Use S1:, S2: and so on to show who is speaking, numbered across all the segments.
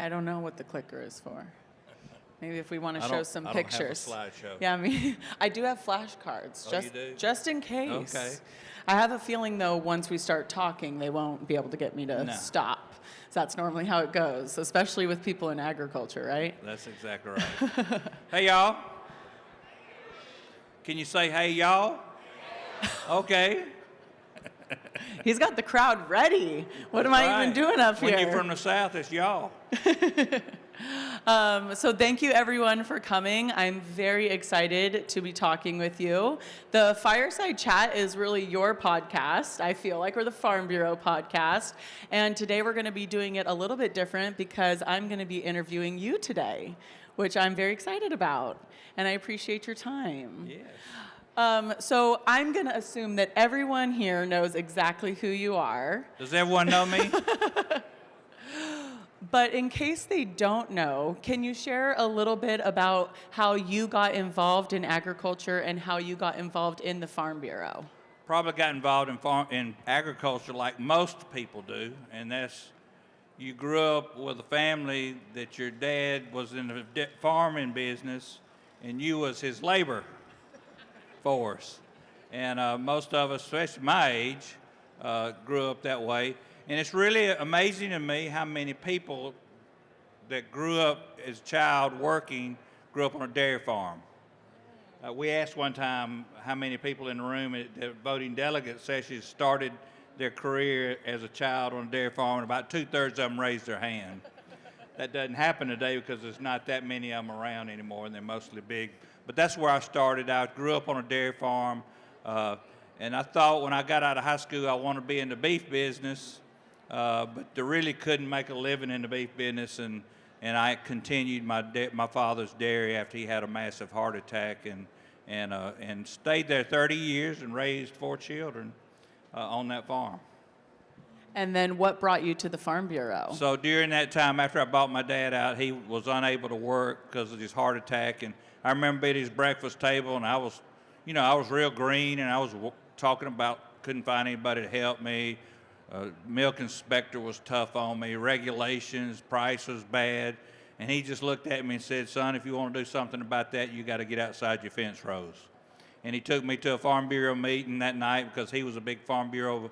S1: I don't know what the clicker is for. Maybe if we want to
S2: I
S1: show
S2: don't-
S1: some
S2: I don't
S1: pictures.
S2: have a slideshow.
S1: Yeah, I mean, I do have flashcards.
S2: Oh,
S1: just,
S2: you do?
S1: just in case.
S2: Okay.
S1: I have a feeling, though, once we start talking, they won't be able to get me to
S2: No.
S1: stop. So that's normally how it goes, especially with people in agriculture, right?
S2: That's exactly right. Hey, y'all. Can you say, hey, y'all? Okay.
S1: He's got the crowd ready. What am I even doing up here?
S2: When you're from the South, it's y'all.
S1: So thank you everyone for coming. I'm very excited to be talking with you. The Fireside Chat is really your podcast. I feel like we're the Farm Bureau podcast. And today we're going to be doing it a little bit different because I'm going to be interviewing you today, which I'm very excited about. And I appreciate your time.
S2: Yes.
S1: So I'm going to assume that everyone here knows exactly who you are.
S2: Does everyone know me?
S1: But in case they don't know, can you share a little bit about how you got involved in agriculture and how you got involved in the Farm Bureau?
S2: Probably got involved in agriculture like most people do, and that's you grew up with a family that your dad was in the farming business and you was his labor force. And most of us, especially my age, grew up that way. And it's really amazing to me how many people that grew up as a child working grew up on a dairy farm. We asked one time how many people in the room at the voting delegate session started their career as a child on a dairy farm, and about 2/3 of them raised their hand. That doesn't happen today because there's not that many of them around anymore, and they're mostly big. But that's where I started. I grew up on a dairy farm, and I thought when I got out of high school I wanted to be in the beef business. But they really couldn't make a living in the beef business, and I continued my father's dairy after he had a massive heart attack, and stayed there 30 years and raised 4 children on that farm.
S1: And then what brought you to the Farm Bureau?
S2: So during that time, after I bought my dad out, he was unable to work because of his heart attack, and I remember at his breakfast table, and I was real green, and I was talking about couldn't find anybody to help me. Milk inspector was tough on me, regulations, price was bad, and he just looked at me and said, son, if you want to do something about that, you got to get outside your fence rows. And he took me to a Farm Bureau meeting that night because he was a big Farm Bureau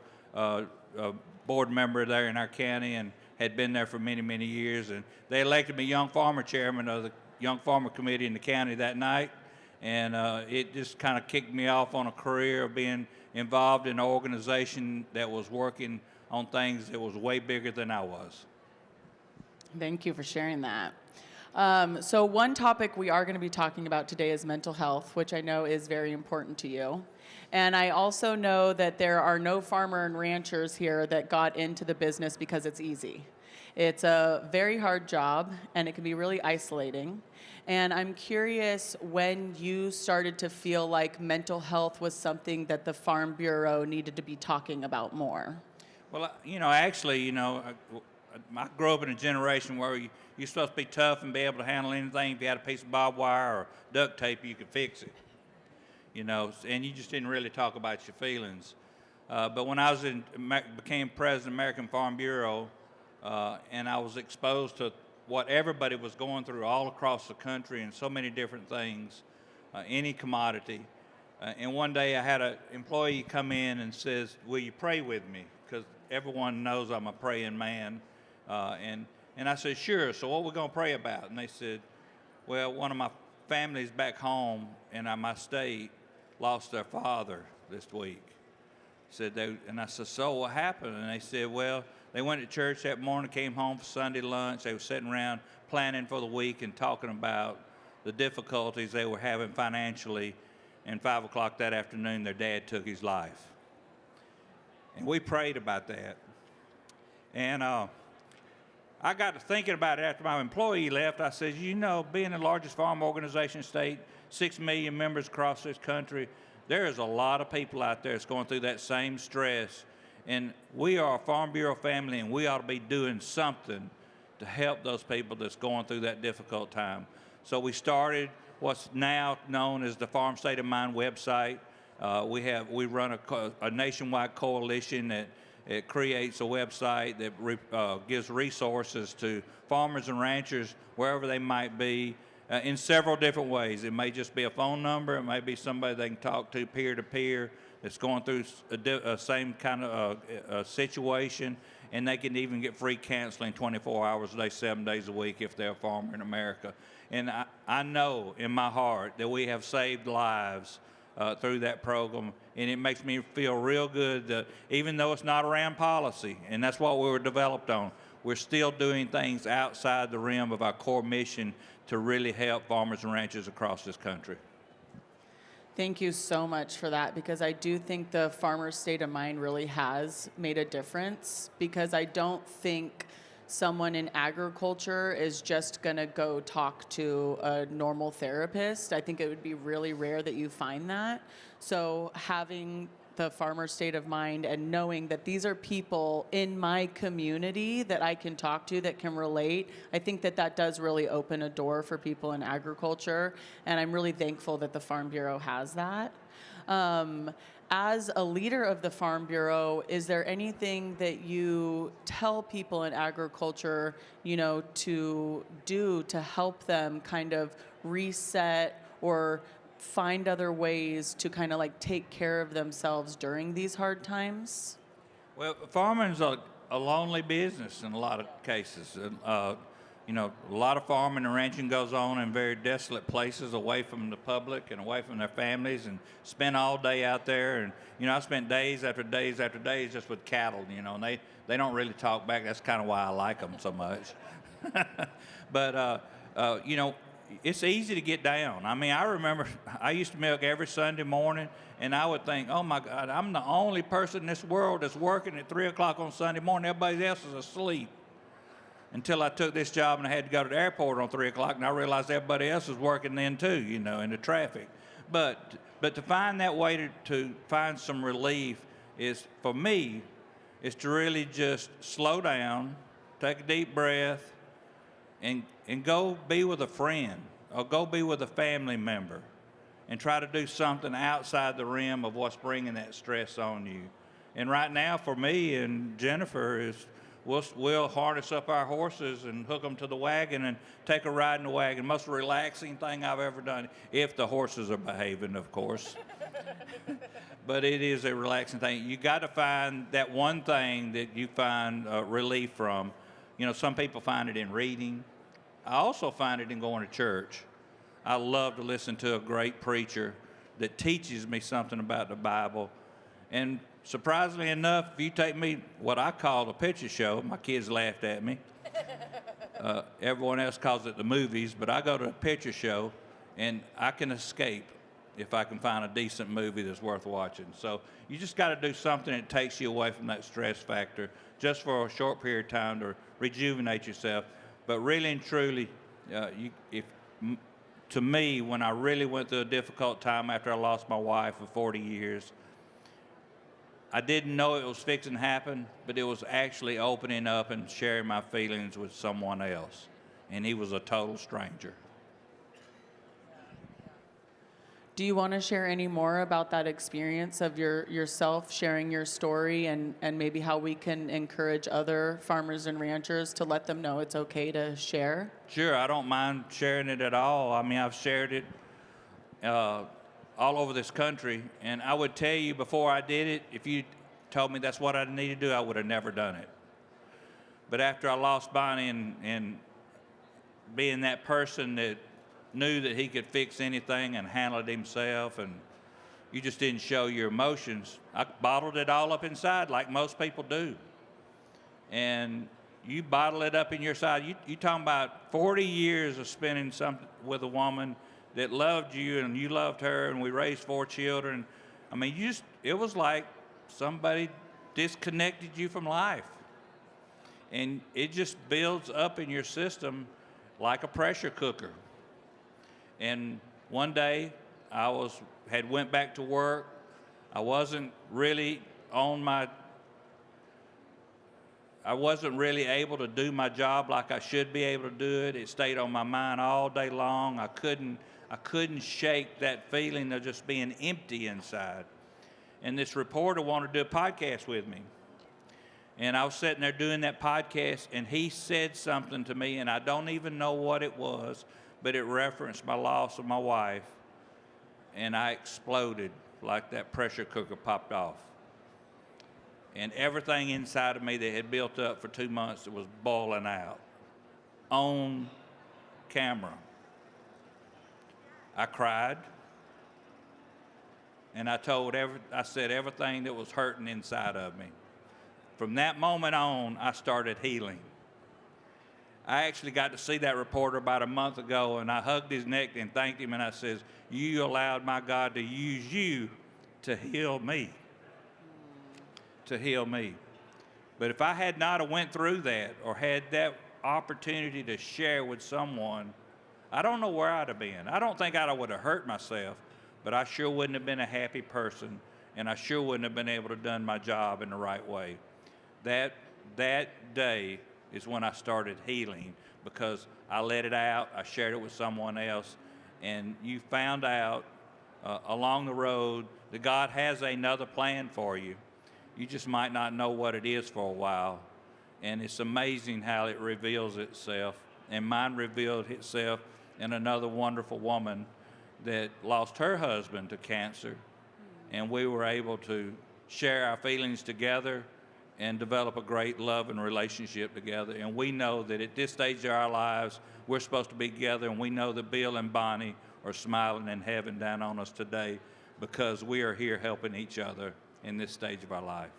S2: board member there in our county and had been there for many, many years. And they elected me young farmer chairman of the Young Farmer Committee in the county that night, and it just kind of kicked me off on a career of being involved in an organization that was working on things that was way bigger than I was.
S1: Thank you for sharing that. So one topic we are going to be talking about today is mental health, which I know is very important to you. And I also know that there are no farmer and ranchers here that got into the business because it's easy. It's a very hard job, and it can be really isolating. And I'm curious when you started to feel like mental health was something that the Farm Bureau needed to be talking about more.
S2: Well, actually, I grew up in a generation where you're supposed to be tough and be able to handle anything. If you had a piece of barbed wire or duct tape, you could fix it. And you just didn't really talk about your feelings. But when I became president of the American Farm Bureau, and I was exposed to what everybody was going through all across the country and so many different things, any commodity. And one day I had an employee come in and says, will you pray with me? Because everyone knows I'm a praying man. And I said, sure, so what are we going to pray about? And they said, well, one of my families back home in my state lost their father this week. And I said, so what happened? And they said, well, they went to church that morning, came home for Sunday lunch. They were sitting around planning for the week and talking about the difficulties they were having financially. And 5 o'clock that afternoon, their dad took his life. And we prayed about that. And I got to thinking about it after my employee left. I said, being the largest farm organization in the state, 6 million members across this country, there is a lot of people out there that's going through that same stress. And we are a Farm Bureau family, and we ought to be doing something to help those people that's going through that difficult time. So we started what's now known as the Farm State of Mind website. We run a nationwide coalition that It creates a website that gives resources to farmers and ranchers wherever they might be in several different ways. It may just be a phone number. It may be somebody they can talk to peer-to-peer that's going through a same kind of situation, and they can even get free counseling 24 hours a day, 7 days a week if they're a farmer in America. And I know in my heart that we have saved lives through that program, and it makes me feel real good that even though it's not around policy, and that's what we were developed on, we're still doing things outside the rim of our core mission to really help farmers and ranchers across this country.
S1: Thank you so much for that, because I do think the Farmer's State of Mind really has made a difference, because I don't think someone in agriculture is just going to go talk to a normal therapist. I think it would be really rare that you find that. So having the Farmer's State of Mind and knowing that these are people in my community that I can talk to that can relate, I think that that does really open a door for people in agriculture. And I'm really thankful that the Farm Bureau has that. As a leader of the Farm Bureau, is there anything that you tell people in agriculture, to do to help them kind of reset or find other ways to kind of like take care of themselves during these hard times?
S2: Well, farming's a lonely business in a lot of cases. A lot of farming and ranching goes on in very desolate places, away from the public and away from their families, and spend all day out there. And I spent days after days after days just with cattle. And they don't really talk back. That's kind of why I like them so much. But it's easy to get down. I mean, I remember I used to milk every Sunday morning, and I would think, oh my God, I'm the only person in this world that's working at 3 o'clock on Sunday morning. Everybody else is asleep. Until I took this job and I had to go to the airport on 3 o'clock, and I realized everybody else was working then too, in the traffic. But to find that way to find some relief for me, is to really just slow down, take a deep breath, and go be with a friend or go be with a family member and try to do something outside the rim of what's bringing that stress on you. And right now for me and Jennifer is we'll harness up our horses and hook them to the wagon and take a ride in the wagon. Most relaxing thing I've ever done, if the horses are behaving, of course. But it is a relaxing thing. You got to find that one thing that you find relief from. Some people find it in reading. I also find it in going to church. I love to listen to a great preacher that teaches me something about the Bible. And surprisingly enough, if you take me what I call a picture show, my kids laughed at me. Everyone else calls it the movies, but I go to a picture show, and I can escape if I can find a decent movie that's worth watching. So you just got to do something that takes you away from that stress factor just for a short period of time to rejuvenate yourself. But really and truly, to me, when I really went through a difficult time after I lost my wife of 40 years, I didn't know it was fixing to happen, but it was actually opening up and sharing my feelings with someone else. And he was a total stranger.
S1: Do you want to share any more about that experience of yourself sharing your story and maybe how we can encourage other farmers and ranchers to let them know it's okay to share?
S2: Sure, I don't mind sharing it at all. I mean, I've shared it all over this country, and I would tell you before I did it, if you told me that's what I needed to do, I would have never done it. But after I lost Bonnie and being that person that knew that he could fix anything and handle it himself, and you just didn't show your emotions, I bottled it all up inside like most people do. And you bottle it up in your side. You talking about 40 years of spending something with a woman that loved you and you loved her, and we raised 4 children. I mean, it was like somebody disconnected you from life. And it just builds up in your system like a pressure cooker. And one day I had went back to work. I wasn't really able to do my job like I should be able to do it. It stayed on my mind all day long. I couldn't shake that feeling of just being empty inside. And this reporter wanted to do a podcast with me. And I was sitting there doing that podcast, and he said something to me, and I don't even know what it was, but it referenced my loss of my wife, and I exploded like that pressure cooker popped off. And everything inside of me that had built up for 2 months was boiling out on camera. I cried, and I said everything that was hurting inside of me. From that moment on, I started healing. I actually got to see that reporter about a month ago, and I hugged his neck and thanked him, and I says, "You allowed my God to use you to heal me." To heal me. But if I had not have went through that or had that opportunity to share with someone, I don't know where I'd have been. I don't think I would have hurt myself, but I sure wouldn't have been a happy person, and I sure wouldn't have been able to done my job in the right way. That day is when I started healing, because I let it out, I shared it with someone else, and you found out along the road that God has another plan for you. You just might not know what it is for a while, and it's amazing how it reveals itself. And mine revealed itself in another wonderful woman that lost her husband to cancer, and we were able to share our feelings together and develop a great love and relationship together. And we know that at this stage of our lives, we're supposed to be together, and we know that Bill and Bonnie are smiling in heaven down on us today because we are here helping each other in this stage of our life.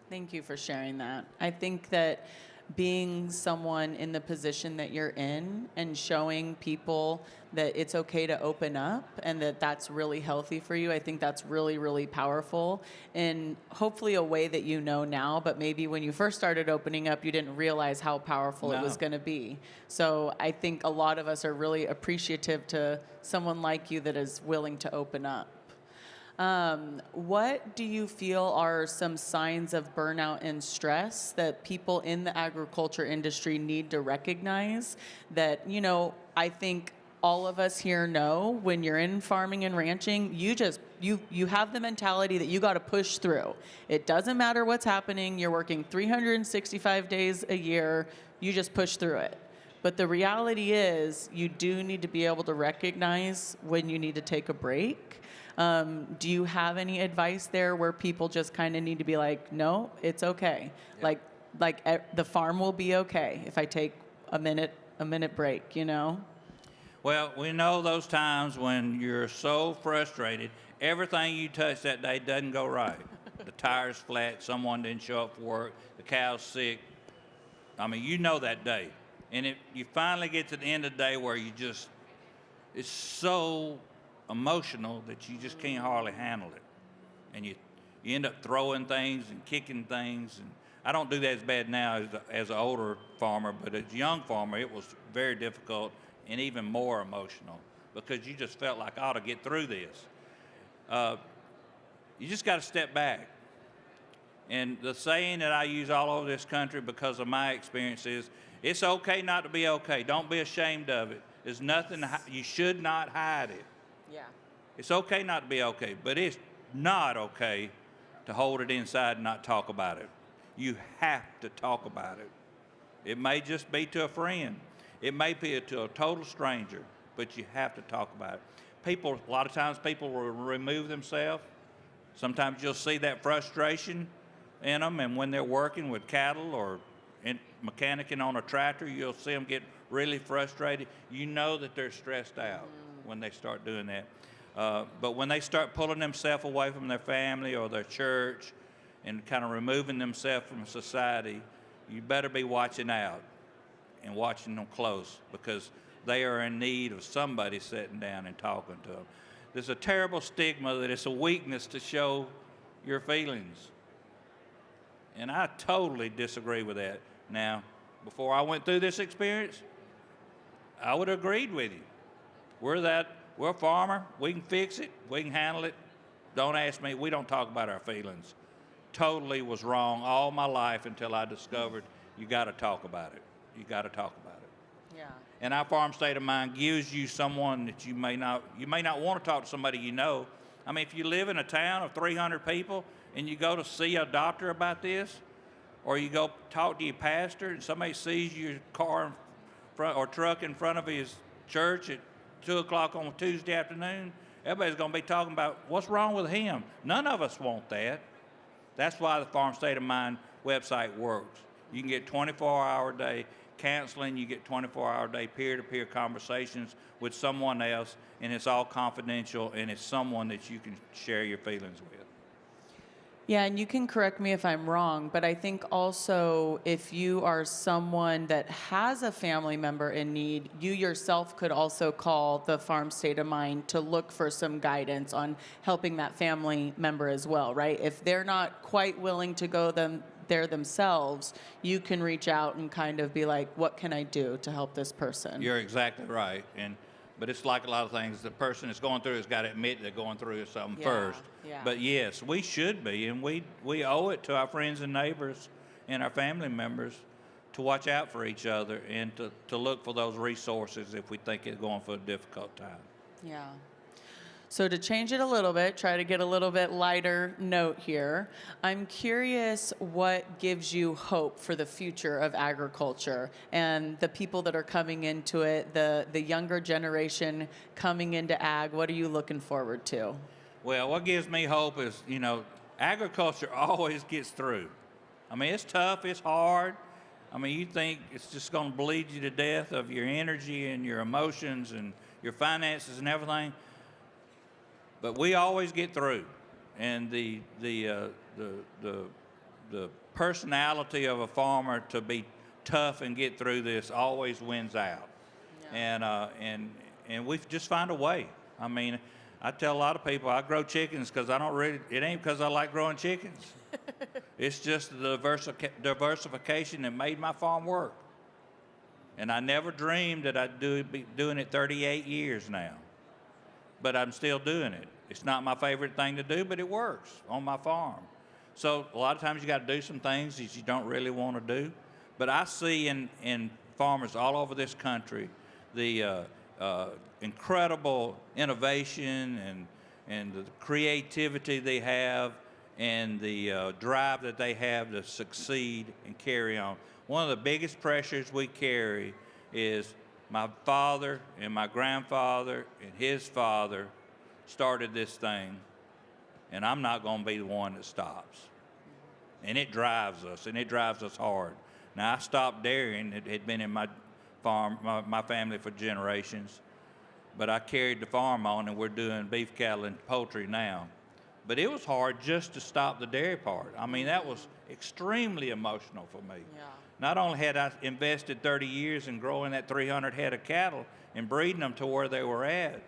S1: Thank you for sharing that. I think that being someone in the position that you're in and showing people that it's okay to open up and that that's really healthy for you, I think that's really, really powerful, in hopefully a way that you know now, but maybe when you first started opening up, you didn't realize how powerful it was going to be. So I think a lot of us are really appreciative to someone like you that is willing to open up. What do you feel are some signs of burnout and stress that people in the agriculture industry need to recognize? That, I think all of us here know when you're in farming and ranching, you have the mentality that you got to push through. It doesn't matter what's happening. You're working 365 days a year. You just push through it. But the reality is you do need to be able to recognize when you need to take a break. Do you have any advice there where people just kind of need to be like, no, it's okay. Yeah. Like the farm will be okay if I take a minute break, Well,
S2: we know those times when you're so frustrated, everything you touch that day doesn't go right. The tire's flat, someone didn't show up for work, the cow's sick. I mean, you know that day. And you finally get to the end of the day where it's so emotional that you just can't hardly handle it. And you end up throwing things and kicking things. And I don't do that as bad now as an older farmer, but as a young farmer, it was very difficult and even more emotional because you just felt like I ought to get through this. You just got to step back. And the saying that I use all over this country because of my experience is, it's okay not to be okay. Don't be ashamed of it. There's nothing, you should not hide it.
S1: Yeah.
S2: It's okay not to be okay, but it's not okay to hold it inside and not talk about it. You have to talk about it. It may just be to a friend. It may be to a total stranger, but you have to talk about it. A lot of times people will remove themselves. Sometimes you'll see that frustration in them, and when they're working with cattle or mechanicking on a tractor, you'll see them get really frustrated. You know that they're stressed out when they start doing that. But when they start pulling themselves away from their family or their church and kind of removing themselves from society, you better be watching out and watching them close because they are in need of somebody sitting down and talking to them. There's a terrible stigma that it's a weakness to show your feelings. And I totally disagree with that. Now, before I went through this experience, I would have agreed with you. We're a farmer. We can fix it. We can handle it. Don't ask me. We don't talk about our feelings. Totally was wrong all my life until I discovered you got to talk about it. You got to talk about it.
S1: Yeah.
S2: And our farm state of mind gives you someone that you may not want to talk to somebody you know. I mean, if you live in a town of 300 people and you go to see a doctor about this, or you go talk to your pastor and somebody sees your car in front or truck in front of his church at 2 o'clock on a Tuesday afternoon, everybody's going to be talking about what's wrong with him. None of us want that. That's why the Farm State of Mind website works. You can get 24-hour-a-day counseling, you get 24-hour-a-day peer-to-peer conversations with someone else, and it's all confidential, and it's someone that you can share your feelings with.
S1: Yeah, and you can correct me if I'm wrong, but I think also if you are someone that has a family member in need, you yourself could also call the Farm State of Mind to look for some guidance on helping that family member as well, right? If they're not quite willing to go there themselves, you can reach out and kind of be like, what can I do to help this person?
S2: You're exactly right. But it's like a lot of things. The person that's going through has got to admit they're going through something first.
S1: Yeah.
S2: But yes, we should be, and we owe it to our friends and neighbors and our family members to watch out for each other and to look for those resources if we think it's going for a difficult time.
S1: Yeah. So to change it a little bit, try to get a little bit lighter note here, I'm curious what gives you hope for the future of agriculture and the people that are coming into it, the younger generation coming into ag. What are you looking forward to?
S2: Well, what gives me hope is, agriculture always gets through. I mean, it's tough, it's hard. I mean, you think it's just going to bleed you to death of your energy and your emotions and your finances and everything. But we always get through, and the personality of a farmer to be tough and get through this always wins out. Yeah. And we just find a way. I mean, I tell a lot of people I grow chickens because it ain't because I like growing chickens. It's just the diversification that made my farm work. And I never dreamed that I'd be doing it 38 years now. But I'm still doing it. It's not my favorite thing to do, but it works on my farm. So a lot of times you got to do some things that you don't really want to do. But I see in farmers all over this country the incredible innovation and the creativity they have and the drive that they have to succeed and carry on. One of the biggest pressures we carry is my father and my grandfather and his father started this thing, and I'm not going to be the one that stops. And it drives us, and it drives us hard. Now, I stopped dairying. It had been in my farm, my family for generations, but I carried the farm on, and we're doing beef, cattle, and poultry now. But it was hard just to stop the dairy part. I mean, that was extremely emotional for me.
S1: Yeah.
S2: Not only had I invested 30 years in growing that 300 head of cattle and breeding them to where they were at,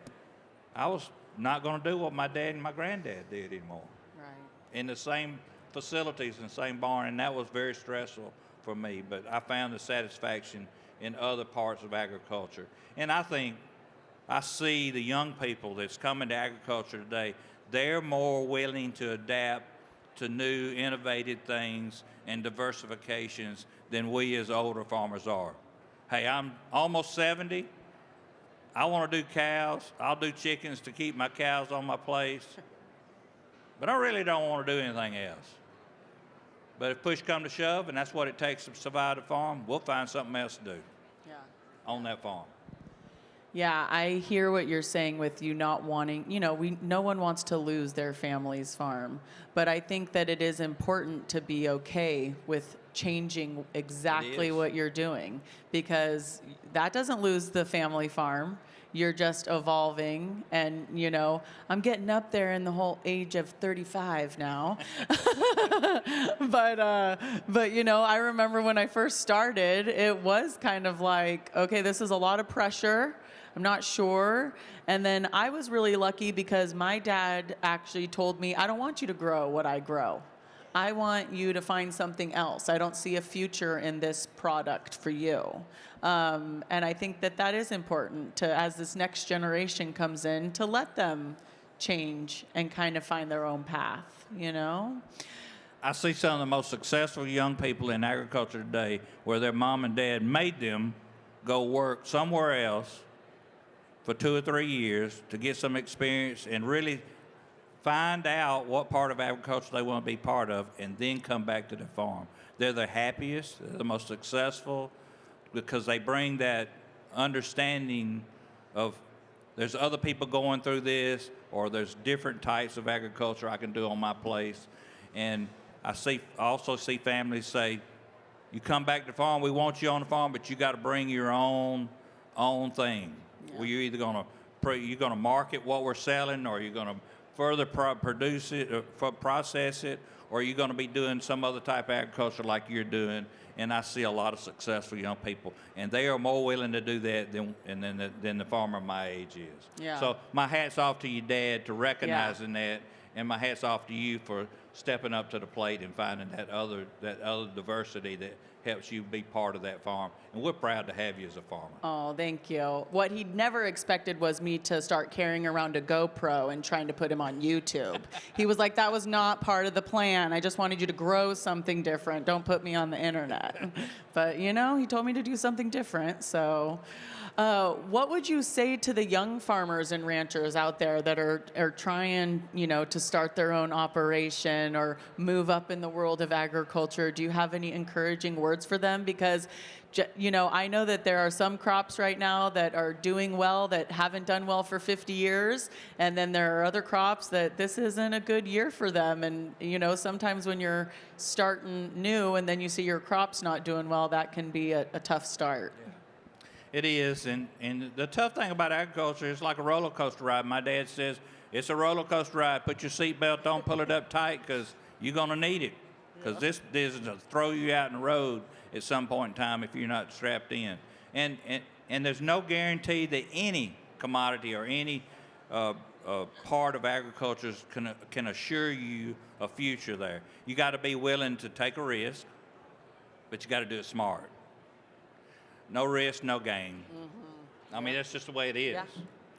S2: I was not going to do what my dad and my granddad did anymore.
S1: Right.
S2: In the same facilities and same barn, and that was very stressful for me. But I found the satisfaction in other parts of agriculture. And I think I see the young people that's coming to agriculture today, they're more willing to adapt to new, innovative things and diversifications than we as older farmers are. Hey, I'm almost 70. I want to do cows. I'll do chickens to keep my cows on my place. But I really don't want to do anything else. But if push come to shove, and that's what it takes to survive the farm, we'll find something else to do on that farm.
S1: Yeah, I hear what you're saying with you not wanting, no one wants to lose their family's farm. But I think that it is important to be okay with changing exactly what you're doing, because that doesn't lose the family farm. You're just evolving, and I'm getting up there in the whole age of 35 now. but I remember when I first started, it was kind of like, okay, this is a lot of pressure. I'm not sure. And then I was really lucky because my dad actually told me, I don't want you to grow what I grow. I want you to find something else. I don't see a future in this product for you. And I think that is important to, as this next generation comes in, to let them change and kind of find their own path,
S2: I see some of the most successful young people in agriculture today where their mom and dad made them go work somewhere else for 2 or 3 years to get some experience and really find out what part of agriculture they want to be part of, and then come back to the farm. They're the happiest, they're the most successful, because they bring that understanding of there's other people going through this, or there's different types of agriculture I can do on my place. And I also see families say, you come back to the farm, we want you on the farm, but you got to bring your own thing.
S1: Yeah.
S2: Well, you're either going to market what we're selling, or you're going to further produce it, or process it, or you're going to be doing some other type of agriculture like you're doing. And I see a lot of successful young people, and they are more willing to do that than the farmer my age is.
S1: Yeah.
S2: So my hat's off to your dad to recognizing that, and my hat's off to you for stepping up to the plate and finding that other diversity that helps you be part of that farm. And we're proud to have you as a farmer.
S1: Oh, thank you. What he never expected was me to start carrying around a GoPro and trying to put him on YouTube. He was like, that was not part of the plan. I just wanted you to grow something different. Don't put me on the internet. But, you know, he told me to do something different. So what would you say to the young farmers and ranchers out there that are trying, you know, to start their own operation or move up in the world of agriculture? Do you have any encouraging words for them? Because, you know, I know that there are some crops right now that are doing well that haven't done well for 50 years. And then there are other crops that this isn't a good year for them. And, you know, sometimes when you're starting new and then you see your crops not doing well, that can be a tough start.
S2: Yeah. It is, and the tough thing about agriculture is like a roller coaster ride. My dad says, it's a roller coaster ride. Put your seatbelt on, pull it up tight, because you're going to need it. Because this is to throw you out in the road at some point in time if you're not strapped in. And there's no guarantee that any commodity or any part of agriculture can assure you a future there. You got to be willing to take a risk, but you got to do it smart. No risk, no gain. Mm-hmm. I mean, that's just the way it is.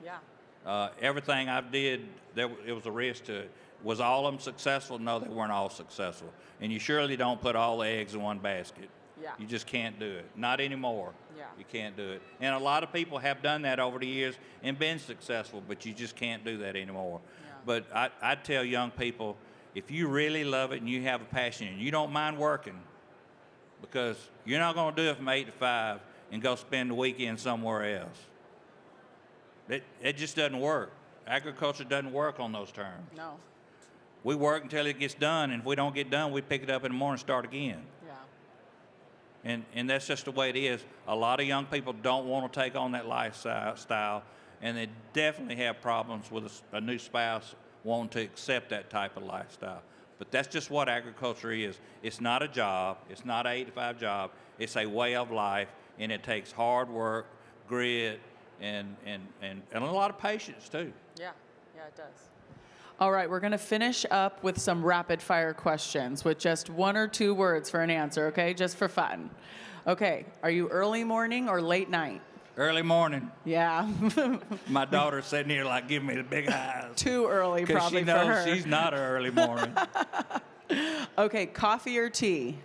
S1: Yeah.
S2: Everything I did, it was a risk to it. Was all of them successful? No, they weren't all successful. And you surely don't put all the eggs in one basket.
S1: Yeah.
S2: You just can't do it. Not anymore.
S1: Yeah.
S2: You can't do it. And a lot of people have done that over the years and been successful, but you just can't do that anymore.
S1: Yeah.
S2: But I tell young people, if you really love it and you have a passion and you don't mind working, because you're not going to do it from 8 to 5 and go spend the weekend somewhere else. It just doesn't work. Agriculture doesn't work on those terms.
S1: No.
S2: We work until it gets done, and if we don't get done, we pick it up in the morning and start again.
S1: Yeah.
S2: And that's just the way it is. A lot of young people don't want to take on that lifestyle, and they definitely have problems with a new spouse wanting to accept that type of lifestyle. But that's just what agriculture is. It's not a job. It's not an 8 to 5 job. It's a way of life, and it takes hard work, grit, and a lot of patience too.
S1: Yeah, it does. All right, we're going to finish up with some rapid fire questions with just 1 or 2 words for an answer, okay? Just for fun. Okay, are you early morning or late night?
S2: Early morning.
S1: Yeah.
S2: My daughter's sitting here like giving me the big eyes.
S1: Too early probably
S2: for her.
S1: for her.
S2: Because she knows she's not an early morning.
S1: Okay, coffee or tea?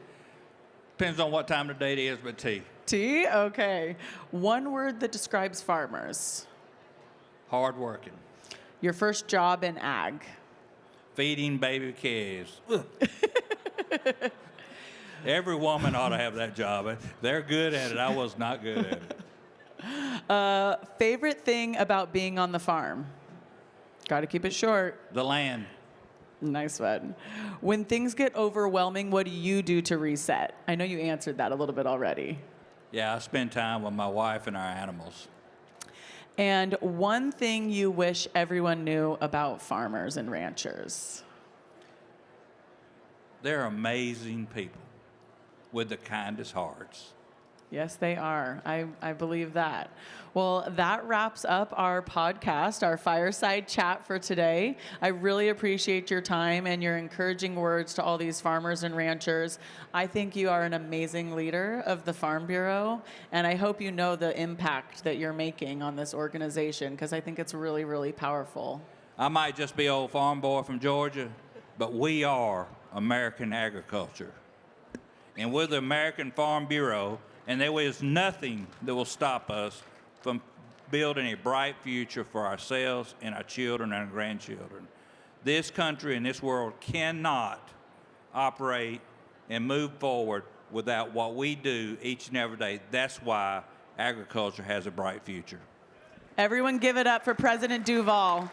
S2: Depends on what time of the day it is, but tea.
S1: Tea? Okay. 1 word that describes farmers.
S2: Hard working.
S1: Your first job in ag.
S2: Feeding baby calves. Every woman ought to have that job. They're good at it. I was not good at it.
S1: Favorite thing about being on the farm? Got to keep it short.
S2: The land.
S1: Nice one. When things get overwhelming, what do you do to reset? I know you answered that a little bit already.
S2: Yeah, I spend time with my wife and our animals.
S1: And one thing you wish everyone knew about farmers and ranchers?
S2: They're amazing people with the kindest hearts.
S1: Yes, they are. I believe that. Well, that wraps up our podcast, our fireside chat for today. I really appreciate your time and your encouraging words to all these farmers and ranchers. I think you are an amazing leader of the Farm Bureau, and I hope you know the impact that you're making on this organization, because I think it's really, really powerful.
S2: I might just be old farm boy from Georgia, but we are American agriculture. And we're the American Farm Bureau, and there is nothing that will stop us from building a bright future for ourselves and our children and our grandchildren. this country and this world cannot operate and move forward without what we do each and every day. That's why agriculture has a bright future.
S1: Everyone give it up for President Duvall.